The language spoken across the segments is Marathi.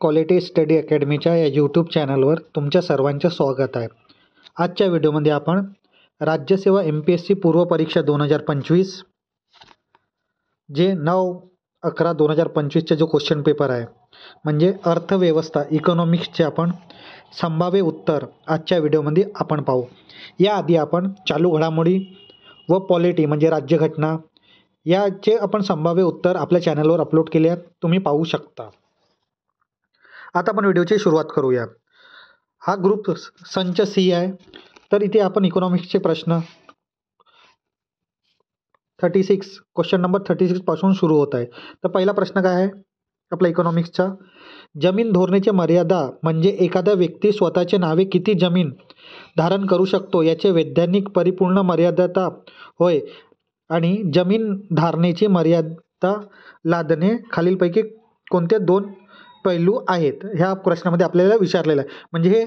क्वालिटी स्टडी अकॅडमीच्या या यूट्यूब चॅनलवर तुमच्या सर्वांचे स्वागत आहे. आजच्या व्हिडिओमध्ये आपण राज्यसेवा MPSC पूर्व परीक्षा 2025 जे 9/11/2025 जो क्वेश्चन पेपर आहे म्हणजे अर्थव्यवस्था इकॉनॉमिक्सचे आपण संभाव्य उत्तर आजच्या व्हिडिओमध्ये आपण पाहू. याआधी आपण चालू घडामोडी व पॉलिटी म्हणजे राज्यघटना याचे आपण संभाव्य उत्तर आपल्या चॅनलवर अपलोड केले आहेत, तुम्ही पाहू शकता. आता आपण व्हिडिओची सुरुवात करूया. हा ग्रुप संच C आहे. तर इथे आपण इकॉनॉमिक्सचे प्रश्न 36 क्वेश्चन नंबर 36 पासून सुरू होत आहे. तर पहिला प्रश्न काय आहे आपला इकॉनॉमिक्सचा, जमीन धोरणाची मर्यादा म्हणजे एखादा व्यक्ती स्वतःचे नावे किती जमीन धारण करू शकतो याचे वैधानिक परिपूर्ण मर्यादा होय. आणि जमीन धारणेची मर्यादा लादणे खालीलपैकी कोणते दोन पैलू आहेत ह्या प्रश्नामध्ये आपल्याला विचारलेलं आहे. म्हणजे हे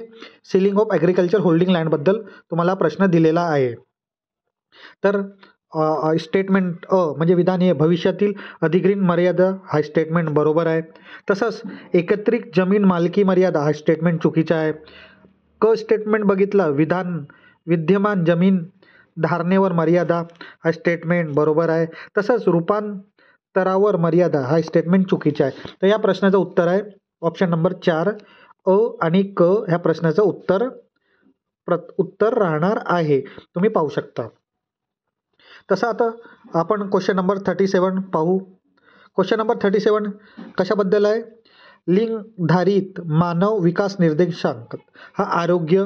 सिलिंग ऑफ ॲग्रिकल्चर होल्डिंग लँडबद्दल तुम्हाला प्रश्न दिलेला आहे. तर स्टेटमेंट म्हणजे विधान हे भविष्यातील अधिग्रहण मर्यादा हा स्टेटमेंट बरोबर आहे. तसंच एकत्रित जमीन मालकी मर्यादा हा स्टेटमेंट चुकीचा आहे. स्टेटमेंट बघितलं विद्यमान जमीन धारणेवर मर्यादा हा स्टेटमेंट बरोबर आहे. तसंच रूपांतरावर मर्यादा हा स्टेटमेंट चुकीचा आहे. तर या प्रश्नाचं उत्तर आहे ऑप्शन नंबर 4 आणि ह्या प्रश्नाचं उत्तर राहणार आहे, तुम्ही पाहू शकता. तसं आता आपण क्वेश्चन नंबर 37 पाहू. क्वेश्चन नंबर 37 कशाबद्दल आहे, लिंगधारित मानव विकास निर्देशांक हा आरोग्य,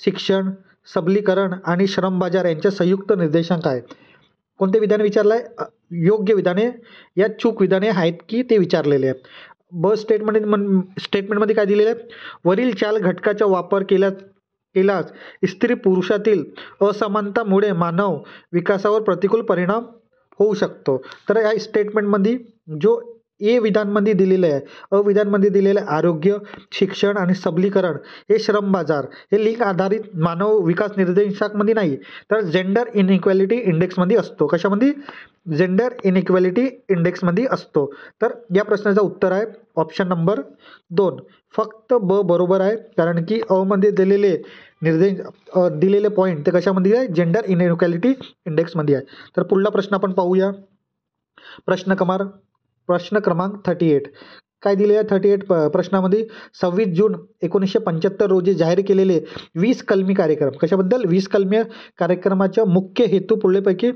शिक्षण, सबलीकरण आणि श्रम बाजार यांचे संयुक्त निर्देशांक आहे. कोणते विधान विचारलं आहे, योग्य विधाने या चूक विधाने आहेत की ते विचारलेले आहे. स्टेटमेंटमध्ये काय दिलेलं आहे, वरील 4 घटकाचा वापर केल्यास स्त्री पुरुषातील असमानतामुळे मानव विकासावर प्रतिकूल परिणाम होऊ शकतो. तर या स्टेटमेंटमध्ये जो ए विधानमध्ये दिलेलं आहे, विधानमध्ये दिलेलं आहे आरोग्य, शिक्षण आणि सबलीकरण हे श्रम बाजार हे लिंग आधारित मानव विकास निर्देशांकामध्ये नाही तर जेंडर इनइक्वॅलिटी इंडेक्समध्ये असतो. कशामध्ये, जेंडर इनइक्वॅलिटी इंडेक्समध्ये असतो. तर या प्रश्नाचं उत्तर आहे ऑप्शन नंबर 2 फक्त ब बरोबर आहे. कारण की मध्ये दिलेले दिलेले पॉईंट ते कशामध्ये आहे, जेंडर इनइक्वॅलिटी इंडेक्समध्ये आहे. तर पुढला प्रश्न आपण पाहूया. प्रश्न क्रमांक 38 काय दिले आहे. 38 प्रश्नामध्ये 26 जून 1975 रोजी जाहीर केलेले 20 कलमी कार्यक्रम कशाबद्दल, 20 कलमी कार्यक्रमाचा मुख्य हेतू पुढीलपैकी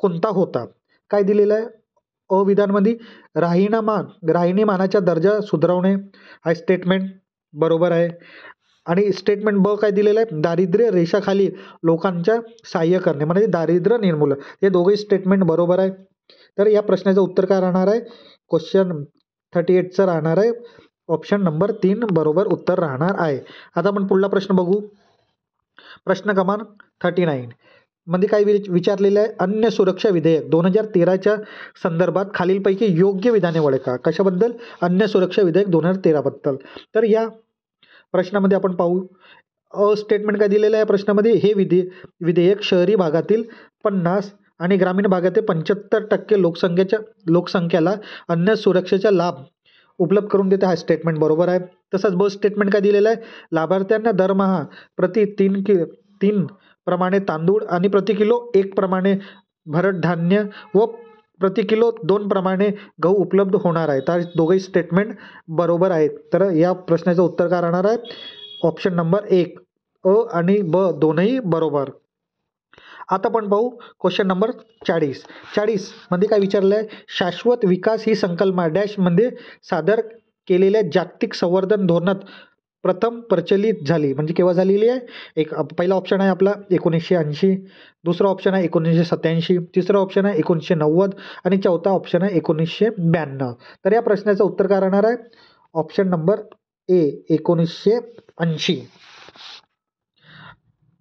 कोणता होता. काय दिलेलं आहे, विधानमध्ये राहणीमानाचा दर्जा सुधारवणे हा स्टेटमेंट बरोबर आहे. आणि स्टेटमेंट ब काय दिलेलं आहे, दारिद्र्य रेषाखाली लोकांच्या सहाय्य करणे म्हणजे दारिद्र्य निर्मूलन, हे दोघे स्टेटमेंट बरोबर आहे. तर या प्रश्नाचं उत्तर काय राहणार आहे, क्वेश्चन 38चं राहणार आहे ऑप्शन नंबर 3 बरोबर उत्तर राहणार आहे. आता आपण पुढला प्रश्न बघू. प्रश्न क्रमांक 39 मध्ये काय विचारलेलं आहे, अन्न सुरक्षा विधेयक 2013च्या संदर्भात खालीलपैकी योग्य विधाने ओळखा. कशाबद्दल, अन्न सुरक्षा विधेयक 2013 बद्दल. तर या प्रश्नामध्ये आपण पाहू स्टेटमेंट काय दिलेलं आहे प्रश्नामध्ये, हे विधेयक शहरी भागातील 50 आणि ग्रामीण भागातील 75% लोकसंख्येला अन्न सुरक्षेचा लाभ उपलब्ध करून देते हा स्टेटमेंट बरोबर आहे. तसंच ब स्टेटमेंट काय दिलेलं आहे, लाभार्थ्यांना दरमहा प्रति 3 प्रमाणे तांदूळ आणि प्रति किलो 1 प्रमाणे भरड धान्य व प्रति किलो 2 प्रमाणे गहू उपलब्ध होणार आहे. तर दोघेही स्टेटमेंट बरोबर आहेत. तर या प्रश्नाचं उत्तर काय राहणार आहे, ऑप्शन नंबर 1 आणि ब दोनही बरोबर. आता आपण पाहू क्वेश्चन नंबर 40 मध्ये काय विचारलं आहे, शाश्वत विकास ही संकल्पना डॅशमध्ये सादर केलेल्या जागतिक संवर्धन धोरणात प्रथम प्रचलित झाली म्हणजे केव्हा झालेली आहे. पहिला ऑप्शन आहे आपला 1980, दुसरा ऑप्शन आहे 1987, तिसरा ऑप्शन आहे 1990 आणि चौथा ऑप्शन आहे 1992. तर या प्रश्नाचं उत्तर काय राहणार आहे, ऑप्शन नंबर ए 1980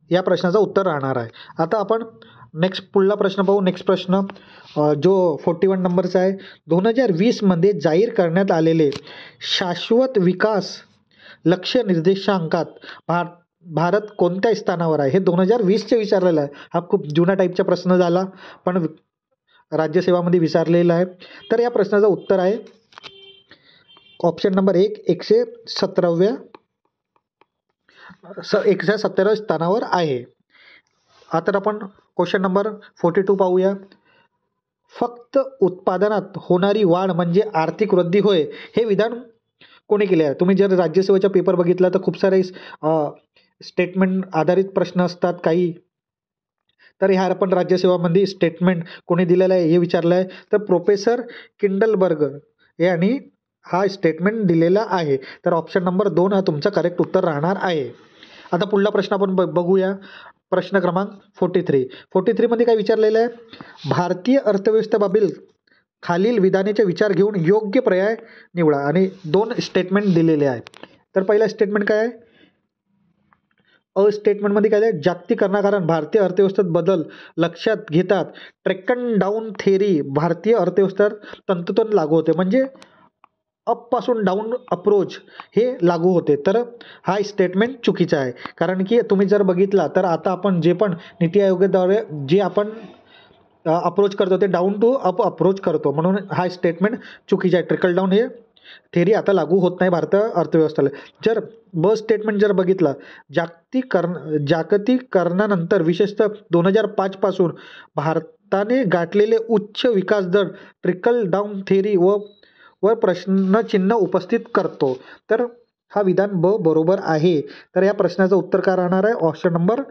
या प्रश्नाचं उत्तर राहणार आहे. आता आपण पुढला प्रश्न पाहू. नेक्स्ट प्रश्न जो 41 नंबरचा आहे, 2020 मध्ये जाहीर करण्यात आलेले शाश्वत विकास लक्ष्य निर्देशांकात भारत कोणत्या स्थानावर आहे, हे 2020चे विचारलेलं आहे. हा खूप जुना टाईपचा प्रश्न झाला पण राज्यसेवामध्ये विचारलेला आहे. तर या प्रश्नाचं उत्तर आहे ऑप्शन नंबर 1 117व्या स्थानावर आहे. आता आपण क्वेश्चन नंबर 42 पाहूया. फक्त उत्पादनात होणारी वाढ म्हणजे आर्थिक वृद्धी होय, हे विधान कोणी केले आहे? तुम्ही जर राज्यसेवेचा पेपर बघितला तर खूप सारे स्टेटमेंट आधारित प्रश्न असतात काही. तर ह्या आपण राज्यसेवामध्ये स्टेटमेंट कोणी दिलेलं आहे हे विचारलं आहे. तर प्रोफेसर किंडलबर्ग यांनी हा स्टेटमेंट दिलेला आहे. तर ऑप्शन नंबर 2 हा तुमचा करेक्ट उत्तर राहणार आहे. आता पुढला प्रश्न आपण बघूया. प्रश्न क्रमांक 43 मध्ये काय विचारलेलं आहे? भारतीय अर्थव्यवस्थेबाबील खालील विधानाचे विचार घेऊन योग्य पर्याय निवडा आणि 2 स्टेटमेंट दिलेले आहे. तर पहिला स्टेटमेंट काय आहे? स्टेटमेंटमध्ये काय आहे? जागतिकीकरणाकारण भारतीय अर्थव्यवस्थेत बदल लक्षात घेतात ट्रिकल डाऊन थेअरी भारतीय अर्थव्यवस्थेत तंतोतंत लागू होते. म्हणजे अप पासून डाऊन अप्रोच हे लागू होते. तर हा स्टेटमेंट चुकीचा आहे. कारण की तुम्ही जर बघितला तर आता आपण जे पण नीती आयोगाद्वारे जे आपण अप्रोच करतो ते डाऊन टू अप अप्रोच करतो. म्हणून हा स्टेटमेंट चुकीचा आहे. ट्रिकल डाऊन हे थेअरी आता लागू होत नाही भारतीय अर्थव्यवस्थेला. जर स्टेटमेंट जर बघितला, जागतिकीकरणानंतर विशेषतः 2005 पासून भारताने गाठलेले उच्च विकास दर ट्रिकल डाऊन थेअरी वर प्रश्नचिन्ह उपस्थित करतो. तर हा विधान बरोबर आहे. तर या प्रश्नाचं उत्तर काय राहणार आहे? Option number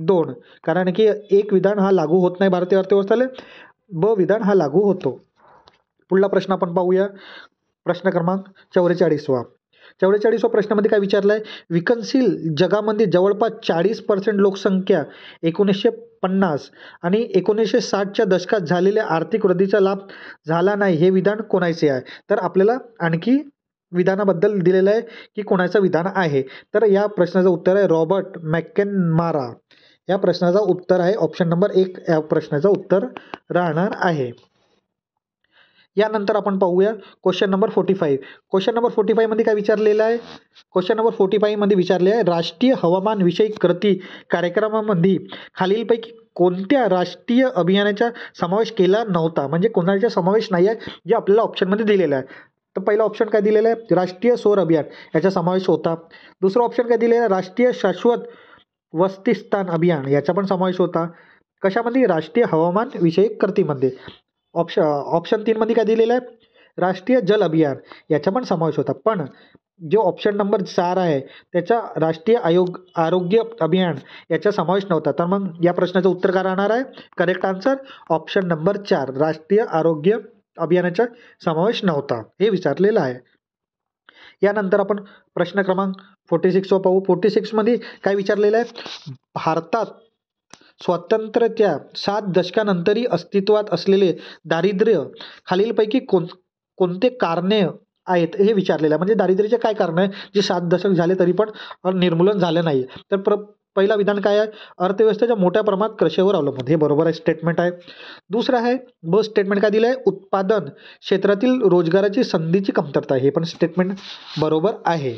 2. कारण की एक विधान हा लागू होत नाही भारतीय अर्थव्यवस्थेला, विधान हा लागू होतो. पुढला प्रश्न आपण पाहूया. प्रश्न क्रमांक 44वा. 44व्या प्रश्नामध्ये काय विचारलं आहे? विकसनशील जगामध्ये जवळपास 40% लोकसंख्या 1950 आणि 1960च्या दशकात झालेल्या आर्थिक वृद्धीचा लाभ झाला नाही, हे विधान कोणाचे आहे? तर आपल्याला आणखी विधानाबद्दल दिलेलं आहे की कोणाचं विधान आहे. तर या प्रश्नाचं उत्तर आहे रॉबर्ट मॅकनमारा. या प्रश्नाचं उत्तर आहे ऑप्शन नंबर 1 या प्रश्नाचं उत्तर राहणार आहे. यानंतर आपण पाहूया क्वेश्चन नंबर 45. क्वेश्चन नंबर 45 मध्ये काय विचारलेलं आहे? क्वेश्चन नंबर 45 मध्ये विचारले आहे, राष्ट्रीय हवामान विषयक कृती कार्यक्रमामध्ये खालीलपैकी कोणत्या राष्ट्रीय अभियानाचा समावेश केला नव्हता? म्हणजे कोणाचा समावेश नाही आहे जे आपल्याला ऑप्शनमध्ये दिलेलं आहे. तर पहिला ऑप्शन काय दिलेलं आहे? राष्ट्रीय सौर अभियान याचा समावेश होता. दुसरा ऑप्शन काय दिलेलं आहे? राष्ट्रीय शाश्वत वसतिस्थान अभियान याचा पण समावेश होता. कशामध्ये? राष्ट्रीय हवामान विषयक कृतीमध्ये. ऑप्शन 3 मध्ये काय दिलेलं आहे? राष्ट्रीय जल अभियान याचा पण समावेश होता. पण जो ऑप्शन नंबर 4 आहे त्याचा राष्ट्रीय आरोग्य अभियान याचा समावेश नव्हता. तर मग या प्रश्नाचं उत्तर काय राहणार आहे? करेक्ट आन्सर ऑप्शन नंबर 4 राष्ट्रीय आरोग्य अभियानाचा समावेश नव्हता हे विचारलेलं आहे. यानंतर आपण प्रश्न क्रमांक 46 पाहू. 46 मध्ये काय विचारलेलं आहे? भारतात स्वातंत्र्याच्या 7 दशकानंतरही अस्तित्वात असलेले दारिद्र्य खालीलपैकी कोणते कारणे आहेत हे विचारलेलं आहे. म्हणजे दारिद्र्याचे काय कारण आहे जे 7 दशक झाले तरी पण निर्मूलन झालं नाही? तर पहिला विधान काय आहे? अर्थव्यवस्थेच्या मोठ्या प्रमाणात कृषीवर अवलंबून, हे बरोबर आहे स्टेटमेंट आहे. दुसरं आहे स्टेटमेंट काय दिलं आहे? उत्पादन क्षेत्रातील रोजगाराची संधीची कमतरता, हे पण स्टेटमेंट बरोबर आहे.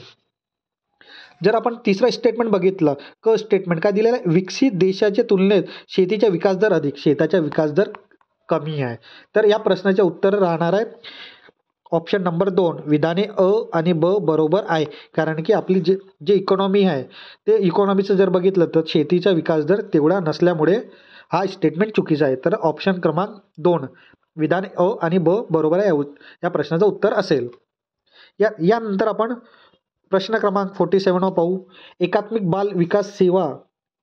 जर आपण तिसरा स्टेटमेंट बघितलं, स्टेटमेंट काय दिलेलं आहे? विकसित देशाच्या तुलनेत शेतीचा विकास दर अधिक, शेताचा विकास दर कमी आहे. तर या प्रश्नाचे उत्तर राहणार आहे ऑप्शन नंबर 2 विधाने अ आणि ब बरोबर आहे. कारण की आपली जे इकॉनॉमी आहे ते इकॉनॉमीचं जर बघितलं तर शेतीचा विकास दर तेवढा नसल्यामुळे हा स्टेटमेंट चुकीचा आहे. तर ऑप्शन क्रमांक 2 विधान अ आणि ब बरोबर आहे, या प्रश्नाचं उत्तर असेल. यानंतर आपण प्रश्न क्रमांक 47 पाहू. एकात्मिक बाल विकास सेवा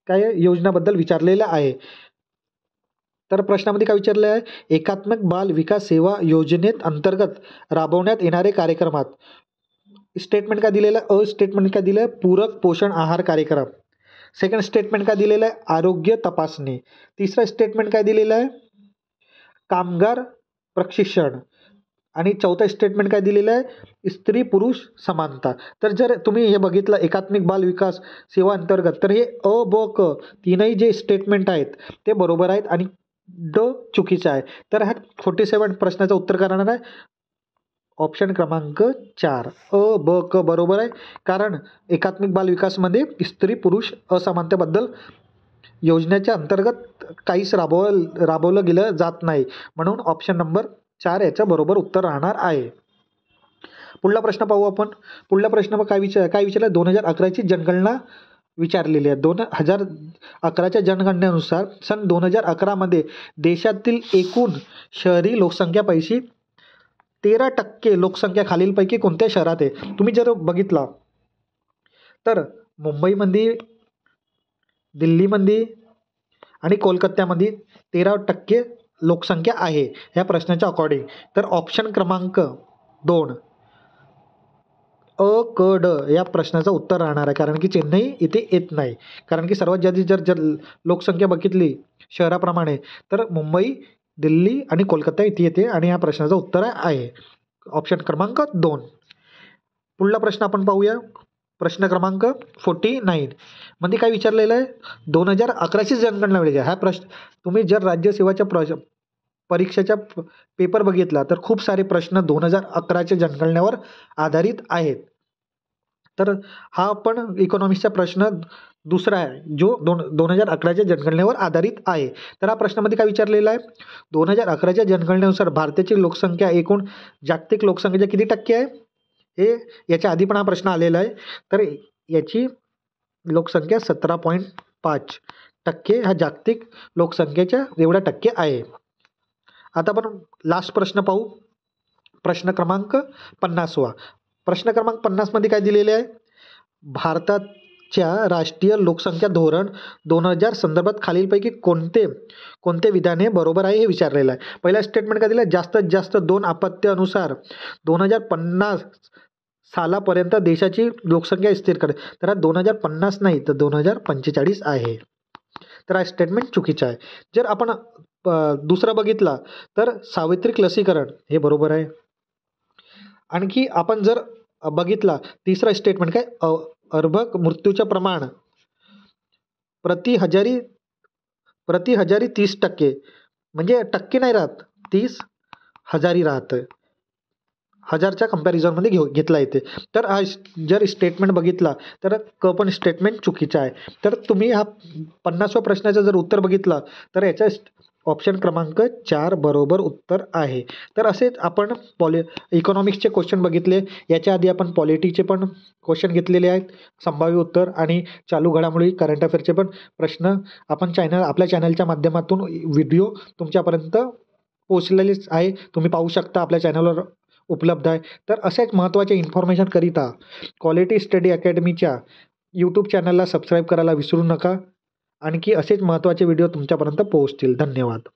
काय योजनाबद्दल विचारलेलं आहे. तर प्रश्नामध्ये काय विचारलं आहे? एकात्मिक बाल विकास सेवा योजनेत अंतर्गत राबवण्यात येणारे कार्यक्रमात स्टेटमेंट काय दिलेलं आहे? स्टेटमेंट काय दिलं आहे? पूरक पोषण आहार कार्यक्रम. सेकंड स्टेटमेंट काय दिलेलं आहे? आरोग्य तपासणी. तिसरा स्टेटमेंट काय दिलेलं आहे? कामगार प्रशिक्षण. आणि चौथा स्टेटमेंट काय दिलेलं आहे? स्त्री पुरुष समानता. तर जर तुम्ही हे बघितलं एकात्मिक बाल विकास सेवा अंतर्गत, तर हे अ ब क तीनही जे स्टेटमेंट आहेत ते बरोबर आहेत आणि ड चुकीचं आहे. तर हा 47 प्रश्नाचं उत्तर काय राहणार आहे? ऑप्शन क्रमांक 4 अ ब क बरोबर आहे. कारण एकात्मिक बाल विकासमध्ये स्त्री पुरुष असमानतेबद्दल योजनेच्या अंतर्गत काहीच राबवलं गेलं जात नाही. म्हणून ऑप्शन नंबर 4 याचं बरोबर उत्तर राहणार आहे. पुढला प्रश्न पाहू आपण. पुढला प्रश्न काय विचारला 2011ची जनगणना विचारलेली आहे. 2011च्या जनगणनेनुसार सन 2011मध्ये देशातील एकूण शहरी लोकसंख्यापैकी 13% लोकसंख्या खालीलपैकी कोणत्या शहरात आहे? तुम्ही जर बघितला तर मुंबईमध्ये, दिल्लीमध्ये आणि कोलकात्यामध्ये 13% लोकसंख्या आहे ह्या प्रश्नाच्या अकॉर्डिंग. तर ऑप्शन क्रमांक 2 अ, क, ड या प्रश्नाचं उत्तर राहणार आहे. कारण की चेन्नई इथे येत नाही. कारण की सर्वात जास्त जर लोकसंख्या बघितली शहराप्रमाणे तर मुंबई, दिल्ली आणि कोलकाता इथे येते आणि या प्रश्नाचं उत्तर आहे ऑप्शन क्रमांक 2. पुढला प्रश्न आपण पाहूया. प्रश्न क्रमांक 49 मध्ये काय विचारलेलं आहे? 2011ची जनगणना वेळेची हा प्रश्न. तुम्ही जर राज्यसेवाच्या परीक्षेच्या पेपर बघितला तर खूप सारे प्रश्न 2011च्या जनगणनेवर आधारित आहेत. तर हा पण इकॉनॉमिक्सचा प्रश्न दुसरा आहे जो 2011च्या जनगणनेवर आधारित आहे. तर हा प्रश्नामध्ये काय विचारलेला आहे? 2011च्या जनगणनेनुसार भारताची लोकसंख्या एकूण जागतिक लोकसंख्येच्या किती टक्के आहे? हे याच्या आधी पण हा प्रश्न आलेला आहे. तर याची लोकसंख्या 17.5% हा जागतिक लोकसंख्येच्या एवढ्या टक्के आहे. आता आपण लास्ट प्रश्न पाहू. प्रश्न क्रमांक 50. प्रश्न क्रमांक 50 मध्ये काय दिलेले आहे? भारताच्या राष्ट्रीय लोकसंख्या धोरण 2000 संदर्भात खालीलपैकी कोणते विधाने बरोबर आहे हे विचारलेलं आहे. पहिला स्टेटमेंट काय दिलं? जास्तीत जास्त 2 अपत्यानुसार 2050 सालापर्यंत देशाची लोकसंख्या स्थिर करेल. तर हा 2050 नाही तर 2045 आहे. तर हा स्टेटमेंट चुकीचा आहे. जर आपण दुसरा बघितला तर सार्वत्रिक लसीकरण हे बरोबर आहे. आणखी आपण जर बघितला तिसरा स्टेटमेंट काय? अर्भक मृत्यूचं प्रमाण प्रति हजारी 30% म्हणजे टक्के नाही राहत, 30 हजारी राहतं. हजारच्या कंपॅरिझनमध्ये घेतला येते. तर हा जर स्टेटमेंट बघितला तर क पण स्टेटमेंट चुकीचा आहे. तर तुम्ही हा 50व्या प्रश्नाचं जर उत्तर बघितला तर याच्या ऑप्शन क्रमांक 4 बरोबर उत्तर आहे. तर असेच आपण इकॉनॉमिक्सचे क्वेश्चन बघितले. याच्या आधी आपण पॉलिटीचे पण क्वेश्चन घेतलेले आहेत, संभाव्य उत्तर आणि चालू घडामोडी करंट अफेअरचे पण प्रश्न आपण आपल्या चॅनलच्या माध्यमातून व्हिडिओ तुमच्यापर्यंत पोहोचलेलेच आहे. तुम्ही पाहू शकता आपल्या चॅनलवर उपलब्ध आहे. तर असेच महत्त्वाचे इन्फॉर्मेशनकरिता क्वालिटी स्टडी अकॅडमीच्या यूट्यूब चॅनलला सबस्क्राईब करायला विसरू नका. आणखी असेच महत्त्वाचे व्हिडिओ तुमच्यापर्यंत पोहोचतील. धन्यवाद.